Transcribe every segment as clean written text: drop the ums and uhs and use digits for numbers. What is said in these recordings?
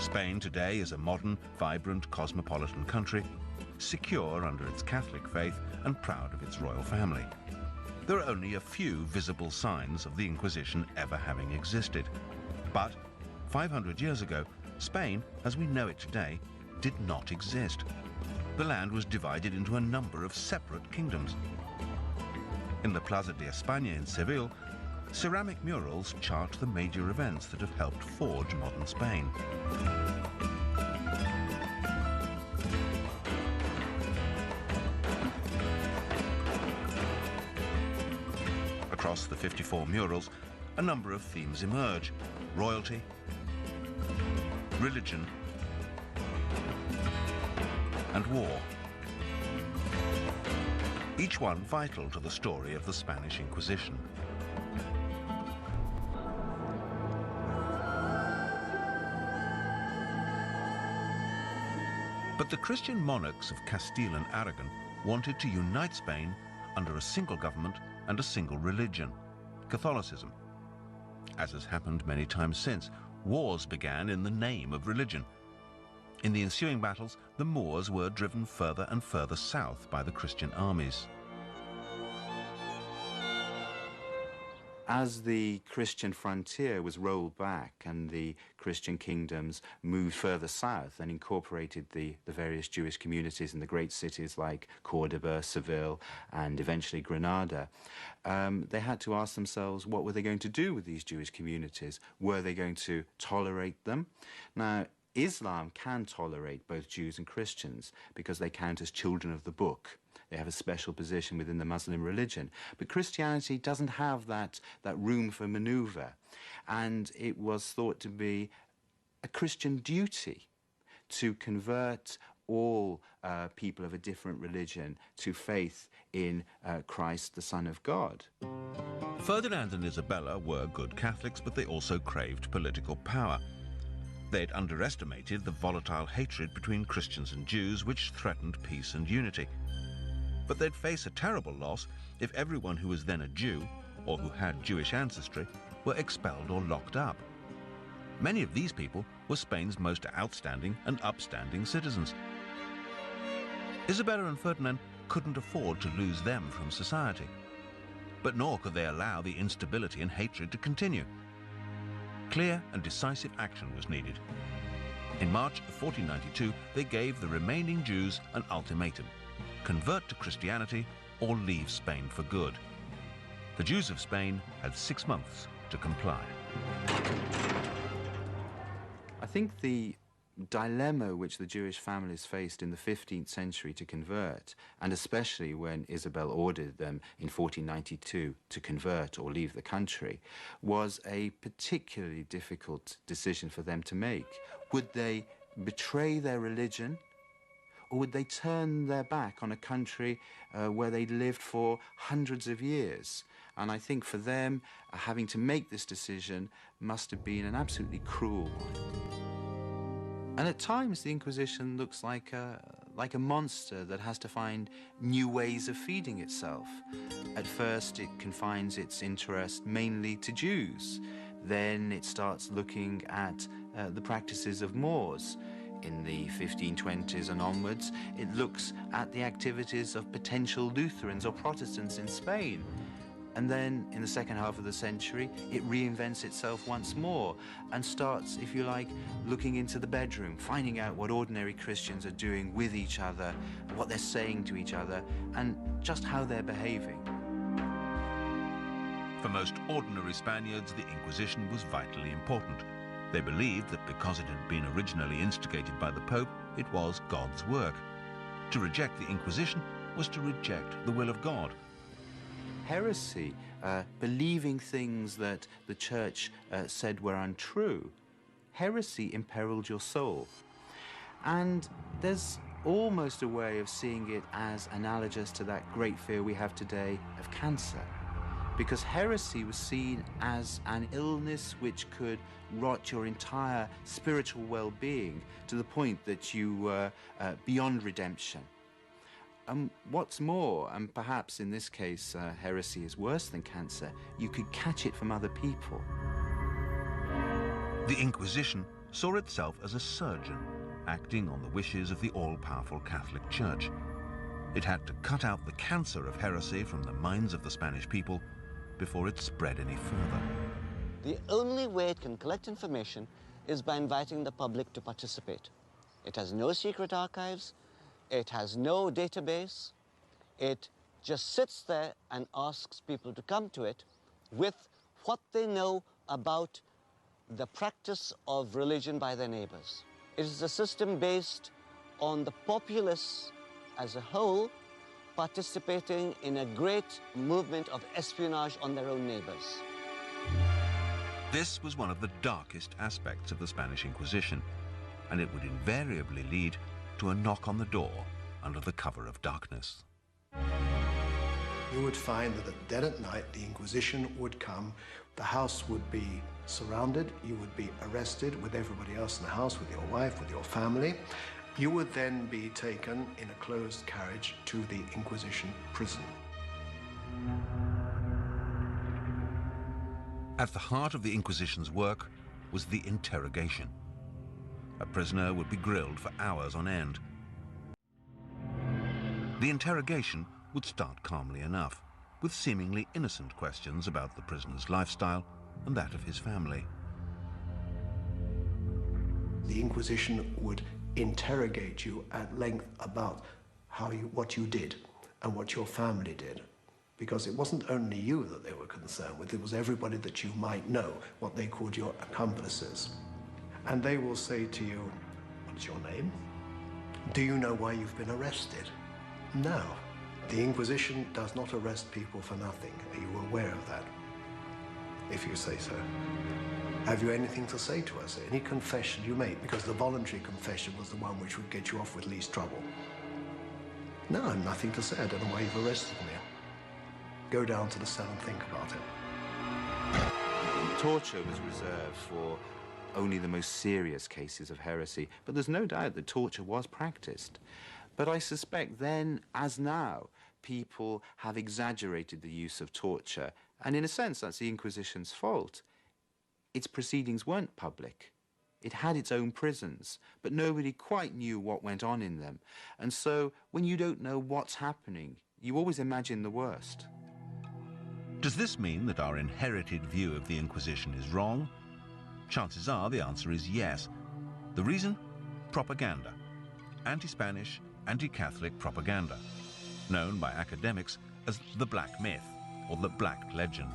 Spain today is a modern, vibrant, cosmopolitan country, secure under its Catholic faith and proud of its royal family. There are only a few visible signs of the Inquisition ever having existed. But 500 years ago, Spain, as we know it today, did not exist. The land was divided into a number of separate kingdoms. In the Plaza de España in Seville, ceramic murals chart the major events that have helped forge modern Spain. Across the 54 murals, a number of themes emerge: royalty, religion, and war. Each one vital to the story of the Spanish Inquisition. But the Christian monarchs of Castile and Aragon wanted to unite Spain under a single government and a single religion, Catholicism. As has happened many times since, wars began in the name of religion. In the ensuing battles, the Moors were driven further and further south by the Christian armies. As the Christian frontier was rolled back and the Christian kingdoms moved further south and incorporated the various Jewish communities in the great cities like Cordoba, Seville, and eventually Granada, they had to ask themselves, what were they going to do with these Jewish communities? Were they going to tolerate them? Now, Islam can tolerate both Jews and Christians because they count as children of the book. They have a special position within the Muslim religion. But Christianity doesn't have that room for maneuver. And it was thought to be a Christian duty to convert all people of a different religion to faith in Christ, the Son of God. Ferdinand and Isabella were good Catholics, but they also craved political power. They'd underestimated the volatile hatred between Christians and Jews, which threatened peace and unity. But they'd face a terrible loss if everyone who was then a Jew, or who had Jewish ancestry, were expelled or locked up. Many of these people were Spain's most outstanding and upstanding citizens. Isabella and Ferdinand couldn't afford to lose them from society. But nor could they allow the instability and hatred to continue. Clear and decisive action was needed. In March of 1492, they gave the remaining Jews an ultimatum: convert to Christianity or leave Spain for good. The Jews of Spain had 6 months to comply. I think the dilemma which the Jewish families faced in the 15th century to convert, and especially when Isabel ordered them in 1492 to convert or leave the country, was a particularly difficult decision for them to make. Would they betray their religion, or would they turn their back on a country where they'd lived for hundreds of years? And I think for them, having to make this decision must have been an absolutely cruel one. And at times, the Inquisition looks like a monster that has to find new ways of feeding itself. At first, it confines its interest mainly to Jews. Then it starts looking at the practices of Moors. In the 1520s and onwards, it looks at the activities of potential Lutherans or Protestants in Spain. And then, in the second half of the century, it reinvents itself once more and starts, if you like, looking into the bedroom, finding out what ordinary Christians are doing with each other, what they're saying to each other, and just how they're behaving. For most ordinary Spaniards, the Inquisition was vitally important. They believed that because it had been originally instigated by the Pope, it was God's work. To reject the Inquisition was to reject the will of God. Heresy, believing things that the Church said were untrue, heresy imperiled your soul. And there's almost a way of seeing it as analogous to that great fear we have today of cancer, because heresy was seen as an illness which could rot your entire spiritual well-being to the point that you were beyond redemption. What's more, and perhaps in this case heresy is worse than cancer, you could catch it from other people. The Inquisition saw itself as a surgeon acting on the wishes of the all-powerful Catholic Church. It had to cut out the cancer of heresy from the minds of the Spanish people before it spread any further. The only way it can collect information is by inviting the public to participate. It has no secret archives, it has no database, it just sits there and asks people to come to it with what they know about the practice of religion by their neighbors. It is a system based on the populace as a whole participating in a great movement of espionage on their own neighbors. This was one of the darkest aspects of the Spanish Inquisition, and it would invariably lead to a knock on the door under the cover of darkness. You would find that at dead at night, the Inquisition would come, the house would be surrounded, you would be arrested with everybody else in the house, with your wife, with your family. You would then be taken in a closed carriage to the Inquisition prison. At the heart of the Inquisition's work was the interrogation. A prisoner would be grilled for hours on end. The interrogation would start calmly enough, with seemingly innocent questions about the prisoner's lifestyle and that of his family. The Inquisition would interrogate you at length about what you did and what your family did. Because it wasn't only you that they were concerned with, it was everybody that you might know, what they called your accomplices. And they will say to you, what's your name? Do you know why you've been arrested? No. The Inquisition does not arrest people for nothing. Are you aware of that? If you say so. Have you anything to say to us? Any confession you make? Because the voluntary confession was the one which would get you off with least trouble. No, I have nothing to say. I don't know why you've arrested me. Go down to the cell and think about it. Torture was reserved for only the most serious cases of heresy, but there's no doubt that torture was practiced. But I suspect then, as now, people have exaggerated the use of torture, and in a sense that's the Inquisition's fault. Its proceedings weren't public. It had its own prisons, but nobody quite knew what went on in them. And so, when you don't know what's happening, you always imagine the worst. Does this mean that our inherited view of the Inquisition is wrong? Chances are the answer is yes. The reason? Propaganda. Anti-Spanish, anti-Catholic propaganda, known by academics as the Black Myth or the Black Legend.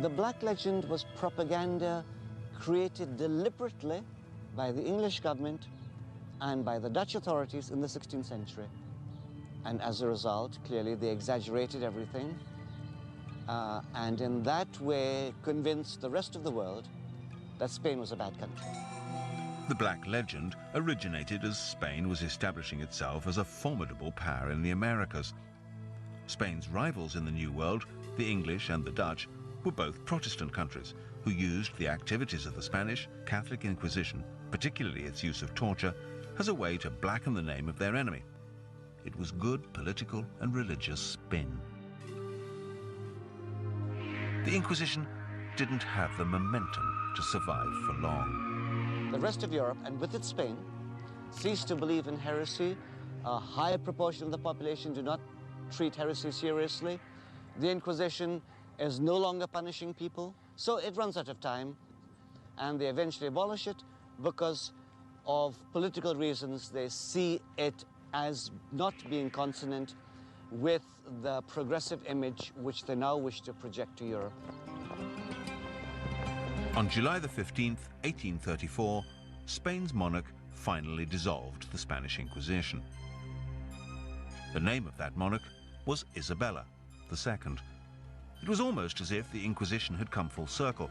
The Black Legend was propaganda created deliberately by the English government and by the Dutch authorities in the 16th century. And as a result, clearly they exaggerated everything and in that way convinced the rest of the world that Spain was a bad country. The Black Legend originated as Spain was establishing itself as a formidable power in the Americas. Spain's rivals in the New World, the English and the Dutch, were both Protestant countries who used the activities of the Spanish Catholic Inquisition, particularly its use of torture, as a way to blacken the name of their enemy. It was good political and religious spin. The Inquisition didn't have the momentum to survive for long. The rest of Europe, and with it Spain, ceased to believe in heresy. A high proportion of the population do not treat heresy seriously. The Inquisition is no longer punishing people, so it runs out of time, and they eventually abolish it because of political reasons. They see it as not being consonant with the progressive image which they now wish to project to Europe. On July the 15th, 1834, Spain's monarch finally dissolved the Spanish Inquisition. The name of that monarch was Isabella II. It was almost as if the Inquisition had come full circle,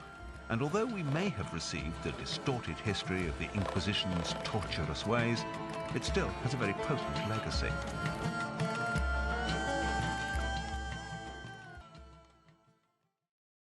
and although we may have received a distorted history of the Inquisition's torturous ways, it still has a very potent legacy.